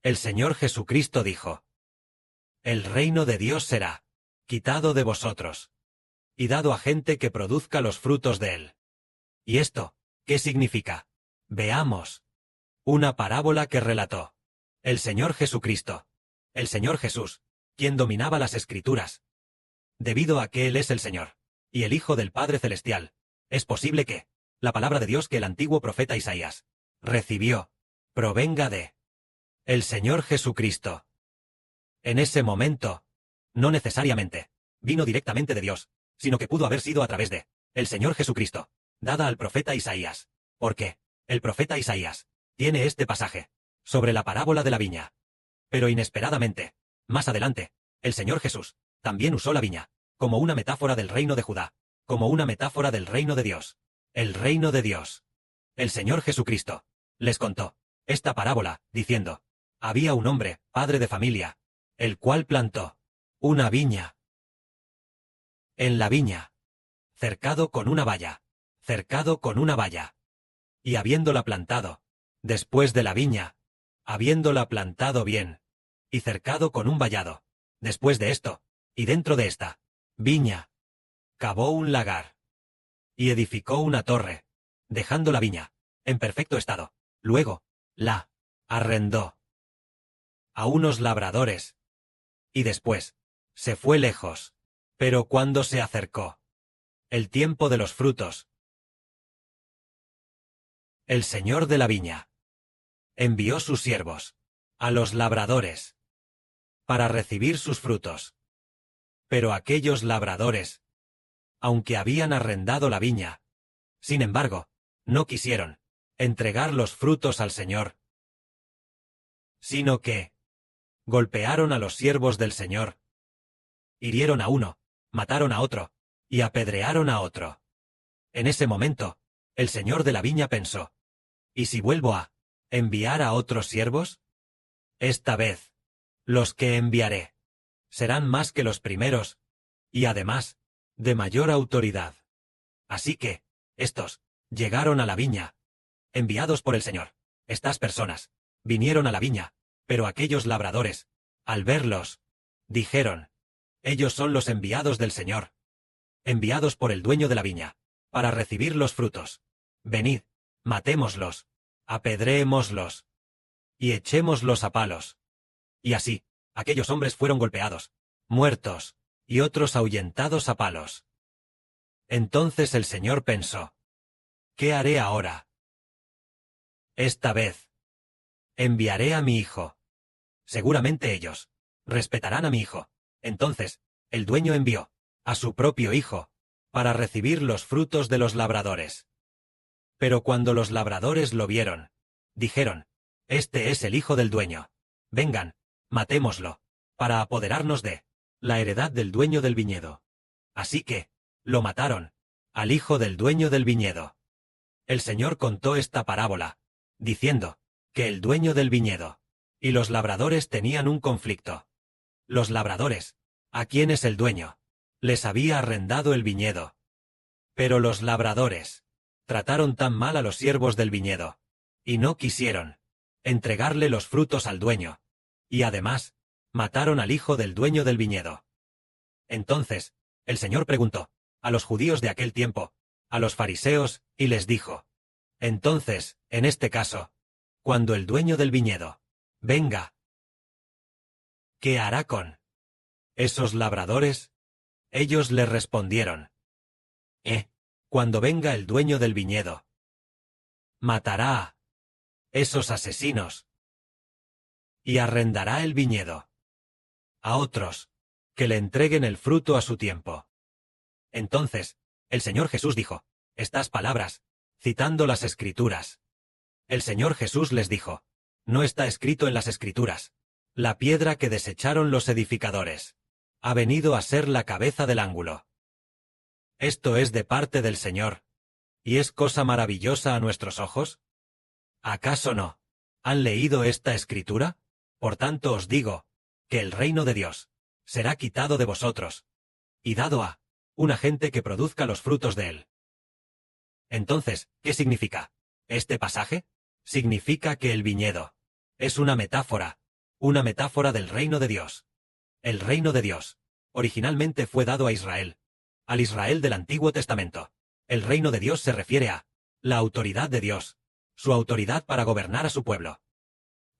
El Señor Jesucristo dijo: El reino de Dios será quitado de vosotros y dado a gente que produzca los frutos de él. ¿Y esto qué significa? Veamos. Una parábola que relató el Señor Jesucristo, el Señor Jesús, quien dominaba las Escrituras. Debido a que Él es el Señor y el Hijo del Padre Celestial, es posible que la palabra de Dios que el antiguo profeta Isaías recibió provenga de el Señor Jesucristo. En ese momento, no necesariamente vino directamente de Dios, sino que pudo haber sido a través de el Señor Jesucristo, dada al profeta Isaías. Porque el profeta Isaías tiene este pasaje sobre la parábola de la viña. Pero inesperadamente, más adelante, el Señor Jesús también usó la viña como una metáfora del reino de Judá, como una metáfora del reino de Dios. El reino de Dios. El Señor Jesucristo les contó esta parábola, diciendo: había un hombre, padre de familia, el cual plantó una viña. En la viña, cercado con una valla, cercado con una valla. Y habiéndola plantado, después de la viña, habiéndola plantado bien, y cercado con un vallado, después de esto, y dentro de esta viña, cavó un lagar, y edificó una torre, dejando la viña en perfecto estado. Luego, la arrendó a unos labradores, y después se fue lejos. Pero cuando se acercó el tiempo de los frutos, el señor de la viña envió sus siervos a los labradores para recibir sus frutos. Pero aquellos labradores, aunque habían arrendado la viña, sin embargo, no quisieron entregar los frutos al Señor, sino que golpearon a los siervos del Señor, hirieron a uno, mataron a otro, y apedrearon a otro. En ese momento, el señor de la viña pensó: ¿y si vuelvo a enviar a otros siervos? Esta vez, los que enviaré serán más que los primeros, y además, de mayor autoridad. Así que, estos llegaron a la viña, enviados por el Señor. Estas personas vinieron a la viña, pero aquellos labradores, al verlos, dijeron: ellos son los enviados del Señor, enviados por el dueño de la viña, para recibir los frutos. Venid, matémoslos, apedréemoslos, y echémoslos a palos. Y así, aquellos hombres fueron golpeados, muertos, y otros ahuyentados a palos. Entonces el Señor pensó: ¿qué haré ahora? Esta vez enviaré a mi hijo. Seguramente ellos respetarán a mi hijo. Entonces, el dueño envió a su propio hijo para recibir los frutos de los labradores. Pero cuando los labradores lo vieron, dijeron: este es el hijo del dueño. Vengan, matémoslo, para apoderarnos de la heredad del dueño del viñedo. Así que, lo mataron, al hijo del dueño del viñedo. El Señor contó esta parábola, diciendo que el dueño del viñedo y los labradores tenían un conflicto. Los labradores, a quienes el dueño les había arrendado el viñedo. Pero los labradores trataron tan mal a los siervos del viñedo, y no quisieron entregarle los frutos al dueño, y además, mataron al hijo del dueño del viñedo. Entonces, el Señor preguntó a los judíos de aquel tiempo, a los fariseos, y les dijo: entonces, en este caso, cuando el dueño del viñedo venga, ¿qué hará con esos labradores? Ellos le respondieron: cuando venga el dueño del viñedo, matará a esos asesinos y arrendará el viñedo a otros que le entreguen el fruto a su tiempo. Entonces, el Señor Jesús dijo estas palabras, citando las Escrituras. El Señor Jesús les dijo: no está escrito en las Escrituras: la piedra que desecharon los edificadores ha venido a ser la cabeza del ángulo. Esto es de parte del Señor, y es cosa maravillosa a nuestros ojos. ¿Acaso no han leído esta Escritura? Por tanto os digo, que el reino de Dios será quitado de vosotros, y dado a una gente que produzca los frutos de él. Entonces, ¿qué significa este pasaje? Significa que el viñedo es una metáfora Una metáfora del reino de Dios. El reino de Dios originalmente fue dado a Israel, al Israel del Antiguo Testamento. El reino de Dios se refiere a la autoridad de Dios, su autoridad para gobernar a su pueblo.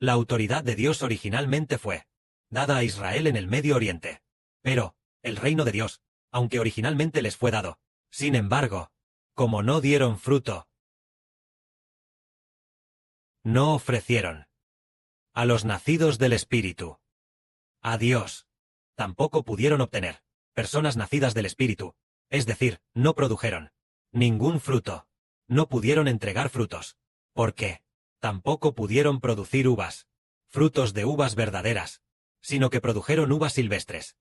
La autoridad de Dios originalmente fue dada a Israel en el Medio Oriente. Pero, el reino de Dios, aunque originalmente les fue dado, sin embargo, como no dieron fruto, no ofrecieron a los nacidos del Espíritu a Dios, tampoco pudieron obtener personas nacidas del Espíritu, es decir, no produjeron ningún fruto, no pudieron entregar frutos, porque tampoco pudieron producir uvas, frutos de uvas verdaderas, sino que produjeron uvas silvestres.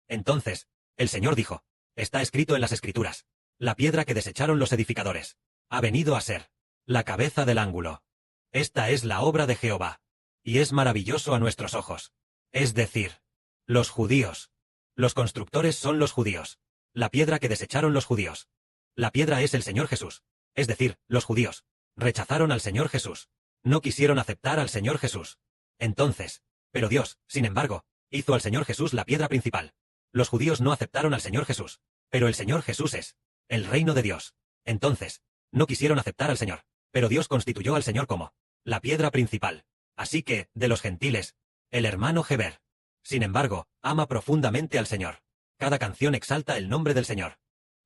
Entonces, el Señor dijo, está escrito en las Escrituras, la piedra que desecharon los edificadores, ha venido a ser la cabeza del ángulo. Esta es la obra de Jehová, y es maravilloso a nuestros ojos. Es decir, los judíos. Los constructores son los judíos. La piedra que desecharon los judíos. La piedra es el Señor Jesús. Es decir, los judíos rechazaron al Señor Jesús. No quisieron aceptar al Señor Jesús. Entonces, pero Dios, sin embargo, hizo al Señor Jesús la piedra principal. Los judíos no aceptaron al Señor Jesús, pero el Señor Jesús es el reino de Dios. Entonces, no quisieron aceptar al Señor, pero Dios constituyó al Señor como la piedra principal. Así que, de los gentiles, el hermano Heber, sin embargo, ama profundamente al Señor. Cada canción exalta el nombre del Señor.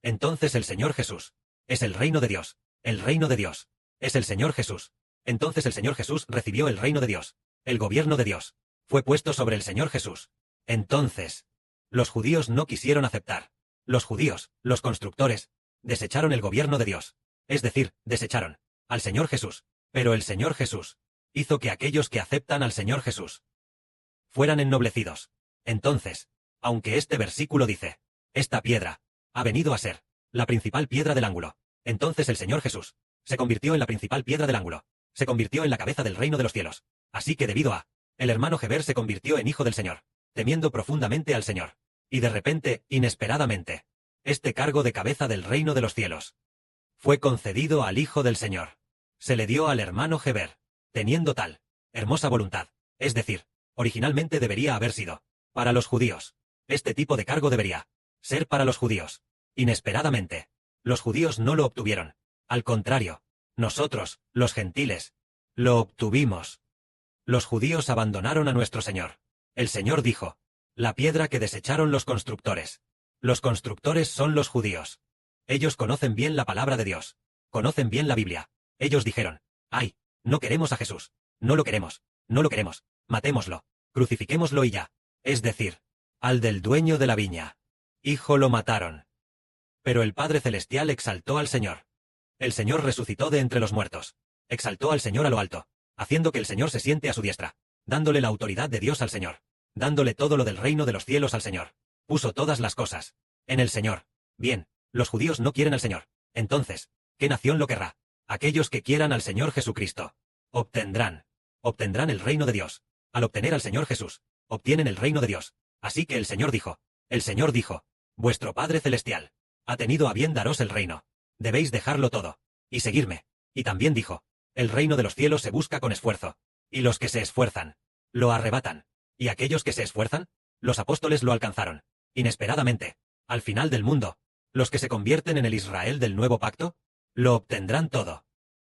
Entonces el Señor Jesús es el reino de Dios. El reino de Dios es el Señor Jesús. Entonces el Señor Jesús recibió el reino de Dios. El gobierno de Dios fue puesto sobre el Señor Jesús. Entonces, los judíos no quisieron aceptar. Los judíos, los constructores, desecharon el gobierno de Dios. Es decir, desecharon al Señor Jesús. Pero el Señor Jesús hizo que aquellos que aceptan al Señor Jesús fueran ennoblecidos. Entonces, aunque este versículo dice, esta piedra ha venido a ser la principal piedra del ángulo, entonces el Señor Jesús se convirtió en la principal piedra del ángulo, se convirtió en la cabeza del reino de los cielos. Así que debido a, el hermano Heber se convirtió en hijo del Señor, temiendo profundamente al Señor. Y de repente, inesperadamente, este cargo de cabeza del reino de los cielos fue concedido al Hijo del Señor. Se le dio al hermano Heber, teniendo tal hermosa voluntad. Es decir, originalmente debería haber sido para los judíos. Este tipo de cargo debería ser para los judíos. Inesperadamente, los judíos no lo obtuvieron. Al contrario, nosotros, los gentiles, lo obtuvimos. Los judíos abandonaron a nuestro Señor. El Señor dijo, la piedra que desecharon los constructores. Los constructores son los judíos. Ellos conocen bien la palabra de Dios. Conocen bien la Biblia. Ellos dijeron, ¡ay! No queremos a Jesús. No lo queremos. No lo queremos. Matémoslo. Crucifiquémoslo y ya. Es decir, al del dueño de la viña. Hijo lo mataron. Pero el Padre Celestial exaltó al Señor. El Señor resucitó de entre los muertos. Exaltó al Señor a lo alto, haciendo que el Señor se siente a su diestra, dándole la autoridad de Dios al Señor, dándole todo lo del reino de los cielos al Señor. Puso todas las cosas en el Señor. Bien, los judíos no quieren al Señor. Entonces, ¿qué nación lo querrá? Aquellos que quieran al Señor Jesucristo obtendrán el reino de Dios. Al obtener al Señor Jesús, obtienen el reino de Dios. Así que el Señor dijo, vuestro Padre Celestial ha tenido a bien daros el reino. Debéis dejarlo todo y seguirme. Y también dijo, el reino de los cielos se busca con esfuerzo, y los que se esfuerzan lo arrebatan. Y aquellos que se esfuerzan, los apóstoles lo alcanzaron. Inesperadamente, al final del mundo, los que se convierten en el Israel del nuevo pacto, lo obtendrán todo.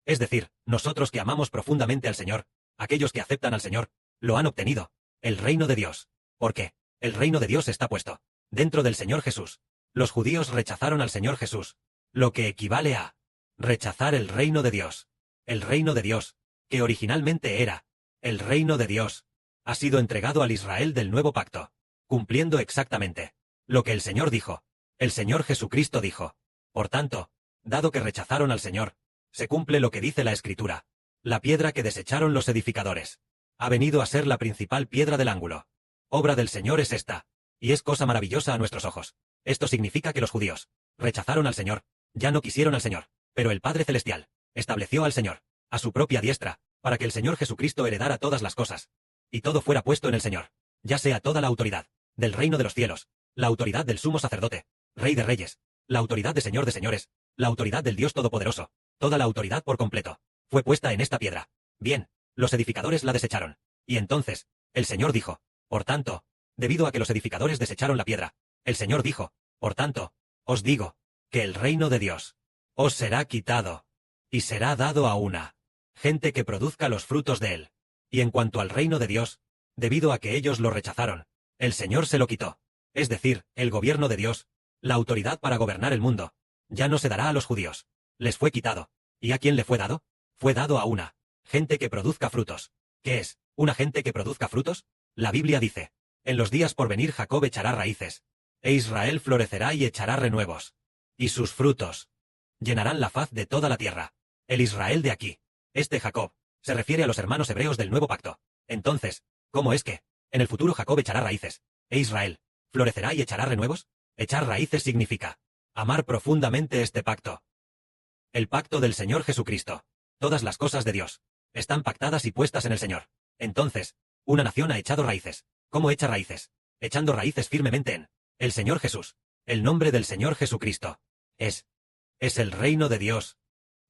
Es decir, nosotros que amamos profundamente al Señor, aquellos que aceptan al Señor, lo han obtenido, el reino de Dios. Porque el reino de Dios está puesto dentro del Señor Jesús. Los judíos rechazaron al Señor Jesús, lo que equivale a rechazar el reino de Dios. El reino de Dios, que originalmente era el reino de Dios, ha sido entregado al Israel del nuevo pacto, cumpliendo exactamente lo que el Señor dijo. El Señor Jesucristo dijo. Por tanto, dado que rechazaron al Señor, se cumple lo que dice la Escritura. La piedra que desecharon los edificadores ha venido a ser la principal piedra del ángulo. Obra del Señor es esta, y es cosa maravillosa a nuestros ojos. Esto significa que los judíos rechazaron al Señor, ya no quisieron al Señor, pero el Padre Celestial estableció al Señor a su propia diestra, para que el Señor Jesucristo heredara todas las cosas, y todo fuera puesto en el Señor, ya sea toda la autoridad del reino de los cielos, la autoridad del sumo sacerdote, Rey de reyes, la autoridad de Señor de señores, la autoridad del Dios Todopoderoso, toda la autoridad por completo, fue puesta en esta piedra. Bien, los edificadores la desecharon, y entonces, El Señor dijo, por tanto, debido a que los edificadores desecharon la piedra, el Señor dijo, por tanto, os digo, que el reino de Dios os será quitado, y será dado a una gente que produzca los frutos de él. Y en cuanto al reino de Dios, debido a que ellos lo rechazaron, el Señor se lo quitó. Es decir, el gobierno de Dios, la autoridad para gobernar el mundo, ya no se dará a los judíos. Les fue quitado. ¿Y a quién le fue dado? Fue dado a una gente que produzca frutos. ¿Qué es una gente que produzca frutos? La Biblia dice, en los días por venir Jacob echará raíces, e Israel florecerá y echará renuevos. Y sus frutos llenarán la faz de toda la tierra. El Israel de aquí, este Jacob, se refiere a los hermanos hebreos del nuevo pacto. Entonces, ¿cómo es que, en el futuro Jacob echará raíces, e Israel florecerá y echará renuevos? Echar raíces significa amar profundamente este pacto. El pacto del Señor Jesucristo. Todas las cosas de Dios están pactadas y puestas en el Señor. Entonces, una nación ha echado raíces. ¿Cómo echa raíces? Echando raíces firmemente en el Señor Jesús. El nombre del Señor Jesucristo es el reino de Dios.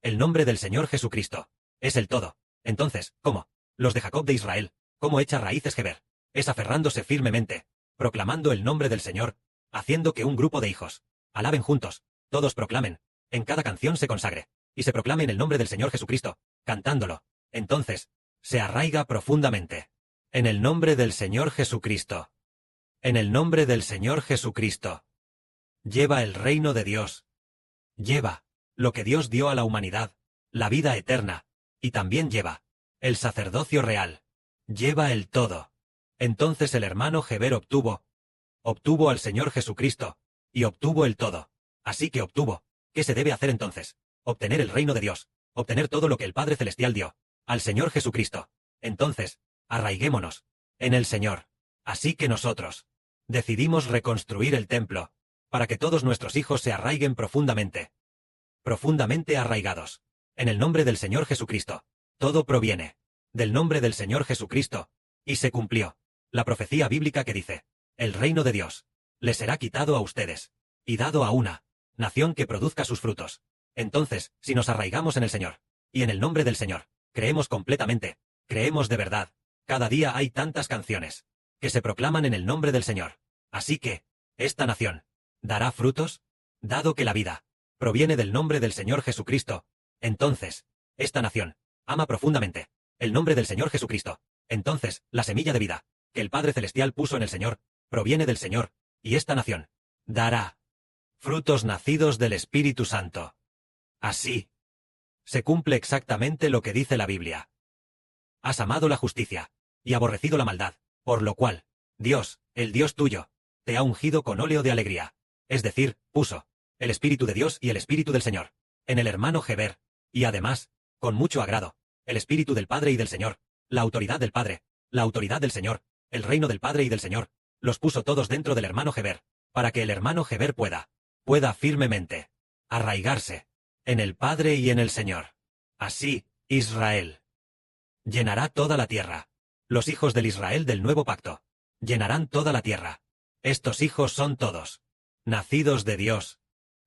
El nombre del Señor Jesucristo es el todo. Entonces, ¿cómo? Los de Jacob de Israel, ¿cómo echa raíces Geber? Es aferrándose firmemente, proclamando el nombre del Señor, haciendo que un grupo de hijos alaben juntos, todos proclamen, en cada canción se consagre, y se proclame en el nombre del Señor Jesucristo, cantándolo. Entonces, se arraiga profundamente. En el nombre del Señor Jesucristo. En el nombre del Señor Jesucristo. Lleva el reino de Dios. Lleva lo que Dios dio a la humanidad, la vida eterna, y también lleva el sacerdocio real. Lleva el todo. Entonces el hermano Geber obtuvo al Señor Jesucristo, y obtuvo el todo. Así que obtuvo. ¿Qué se debe hacer entonces? Obtener el reino de Dios, obtener todo lo que el Padre Celestial dio al Señor Jesucristo. Entonces, arraiguémonos en el Señor. Así que nosotros decidimos reconstruir el templo, para que todos nuestros hijos se arraiguen profundamente arraigados, en el nombre del Señor Jesucristo. Todo proviene del nombre del Señor Jesucristo, y se cumplió la profecía bíblica que dice, el reino de Dios les será quitado a ustedes, y dado a una nación que produzca sus frutos. Entonces, si nos arraigamos en el Señor, y en el nombre del Señor, creemos completamente, creemos de verdad, cada día hay tantas canciones que se proclaman en el nombre del Señor. Así que, esta nación dará frutos, dado que la vida proviene del nombre del Señor Jesucristo. Entonces, esta nación ama profundamente el nombre del Señor Jesucristo. Entonces, la semilla de vida que el Padre Celestial puso en el Señor proviene del Señor, y esta nación dará frutos nacidos del Espíritu Santo. Así se cumple exactamente lo que dice la Biblia. Has amado la justicia y aborrecido la maldad, por lo cual Dios, el Dios tuyo, te ha ungido con óleo de alegría. Es decir, puso el Espíritu de Dios y el Espíritu del Señor en el hermano Geber, y además, con mucho agrado, el Espíritu del Padre y del Señor, la autoridad del Padre, la autoridad del Señor, el reino del Padre y del Señor, los puso todos dentro del hermano Geber, para que el hermano Geber pueda firmemente arraigarse en el Padre y en el Señor. Así, Israel llenará toda la tierra. Los hijos del Israel del nuevo pacto llenarán toda la tierra. Estos hijos son todos nacidos de Dios,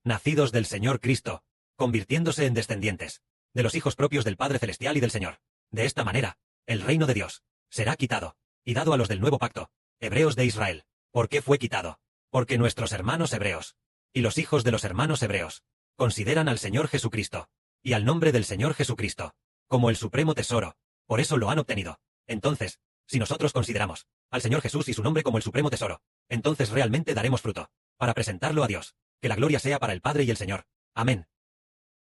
nacidos del Señor Cristo, convirtiéndose en descendientes de los hijos propios del Padre Celestial y del Señor. De esta manera, el reino de Dios será quitado y dado a los del nuevo pacto, hebreos de Israel. ¿Por qué fue quitado? Porque nuestros hermanos hebreos y los hijos de los hermanos hebreos consideran al Señor Jesucristo y al nombre del Señor Jesucristo como el supremo tesoro. Por eso lo han obtenido. Entonces, si nosotros consideramos al Señor Jesús y su nombre como el supremo tesoro, entonces realmente daremos fruto para presentarlo a Dios. Que la gloria sea para el Padre y el Señor. Amén.